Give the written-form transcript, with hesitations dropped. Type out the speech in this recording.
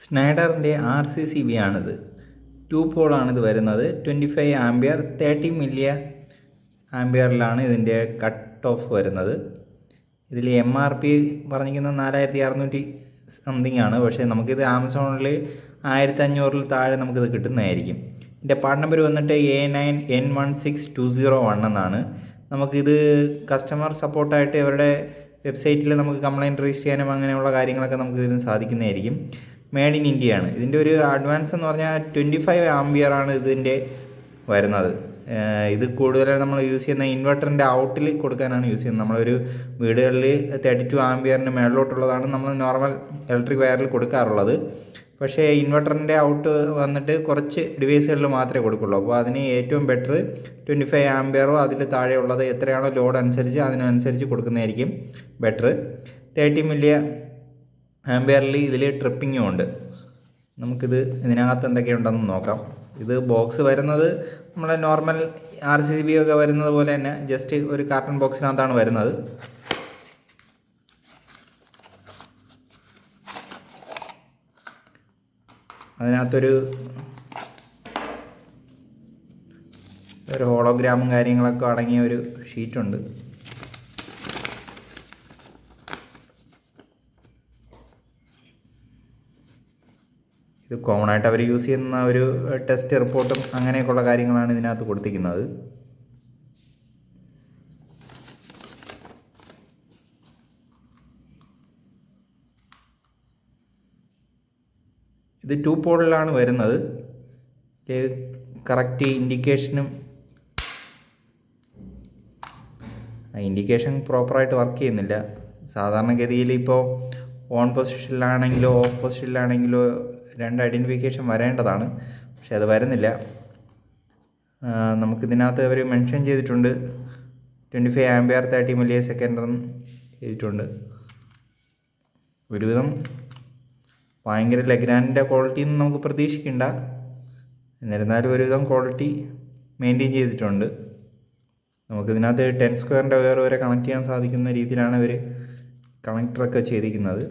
സ്നൈഡറിൻ്റെ RCCB ആണിത്. 2 പോളാണിത് വരുന്നത്. 25 ampere 30 milli ആംപിയറിലാണ് ഇതിൻ്റെ കട്ട് ഓഫ് വരുന്നത്. ഇതിൽ MRP പറഞ്ഞിരിക്കുന്നത് 4600 സംതിങ് ആണ്. പക്ഷേ നമുക്കിത് ആമസോണിൽ 1500 താഴെ നമുക്കിത് കിട്ടുന്നതായിരിക്കും. ഇതിൻ്റെ പാർട്ട് നമ്പർ വന്നിട്ട് A9N16201 എന്നാണ്. നമുക്കിത് കസ്റ്റമർ സപ്പോർട്ടായിട്ട് ഇവരുടെ വെബ്സൈറ്റിൽ നമുക്ക് കംപ്ലയിൻറ്റ് രജിസ്റ്റർ ചെയ്യാനും അങ്ങനെയുള്ള കാര്യങ്ങളൊക്കെ നമുക്ക് ഇതിന് സാധിക്കുന്നതായിരിക്കും. മെയ്ഡ് ഇൻ ഇന്ത്യയാണ്. ഇതിൻ്റെ ഒരു അഡ്വാൻസ് എന്ന് പറഞ്ഞാൽ 25 ആംപിയറാണ് ഇതിൻ്റെ വരുന്നത്. ഇത് കൂടുതലായി നമ്മൾ യൂസ് ചെയ്യുന്ന ഇൻവെർട്ടറിൻ്റെ ഔട്ടിൽ കൊടുക്കാനാണ് യൂസ് ചെയ്യുന്നത്. നമ്മളൊരു വീടുകളിൽ 32 ആംപിയറിന് മേളിലോട്ടുള്ളതാണ് നമ്മൾ നോർമൽ ഇലക്ട്രിക് വയറിൽ കൊടുക്കാറുള്ളത്. പക്ഷേ ഇൻവെർട്ടറിൻ്റെ ഔട്ട് വന്നിട്ട് കുറച്ച് ഡിവൈസുകളിൽ മാത്രമേ കൊടുക്കുള്ളൂ. അപ്പോൾ അതിന് ഏറ്റവും ബെറ്റർ 25 ആംപിയറോ അതിൽ താഴെയുള്ളത് എത്രയാണോ ലോഡ് അനുസരിച്ച് അതിനനുസരിച്ച് കൊടുക്കുന്നതായിരിക്കും ബെറ്റർ. 30 മില്ലി ആംപിയറിൽ ഇതിൽ ട്രിപ്പിങ്ങും ഉണ്ട്. നമുക്കിത് ഇതിനകത്ത് എന്തൊക്കെയുണ്ടെന്ന് നോക്കാം. ഇത് ബോക്സ് വരുന്നത് നമ്മളെ നോർമൽ RCCB ഒക്കെ വരുന്നത് പോലെ തന്നെ ജസ്റ്റ് ഒരു കാർട്ടൺ ബോക്സിനകത്താണ് വരുന്നത്. അതിനകത്തൊരു ഹോളോഗ്രാമും കാര്യങ്ങളൊക്കെ അടങ്ങിയ ഒരു ഷീറ്റുണ്ട്. ഇത് കോമൺ ആയിട്ട് അവർ യൂസ് ചെയ്യുന്ന ഒരു ടെസ്റ്റ് റിപ്പോർട്ടും അങ്ങനെയൊക്കെയുള്ള കാര്യങ്ങളാണ് ഇതിനകത്ത് കൊടുത്തിരിക്കുന്നത്. ഇത് 2 പോളിലാണ് വരുന്നത്. കറക്റ്റ് ഇൻഡിക്കേഷൻ പ്രോപ്പറായിട്ട് വർക്ക് ചെയ്യുന്നില്ല. സാധാരണഗതിയിൽ ഇപ്പോൾ ഓൺ പൊസിഷനിലാണെങ്കിലോ ഓഫ് പൊസിഷനിലാണെങ്കിലോ 2 ഐഡൻറ്റിഫിക്കേഷൻ വരേണ്ടതാണ്. പക്ഷെ അത് വരുന്നില്ല. നമുക്കിതിനകത്ത് അവർ മെൻഷൻ ചെയ്തിട്ടുണ്ട് 25 ആംപിയർ 30 മില്ലി സെക്കൻഡ് എന്ന് ചെയ്തിട്ടുണ്ട്. ഒരുവിധം ഭയങ്കര ലെഗ്രാൻഡിൻ്റെ ക്വാളിറ്റി ഒന്നും നമുക്ക് പ്രതീക്ഷിക്കേണ്ട. എന്നിരുന്നാലും ഒരുവിധം ക്വാളിറ്റി മെയിൻറ്റെയിൻ ചെയ്തിട്ടുണ്ട്. നമുക്കിതിനകത്ത് 10 സ്ക്വയറിൻ്റെ വയർ വരെ കണക്ട് ചെയ്യാൻ സാധിക്കുന്ന രീതിയിലാണ് ഇവർ കണക്ടറൊക്കെ ചെയ്തിരിക്കുന്നത്.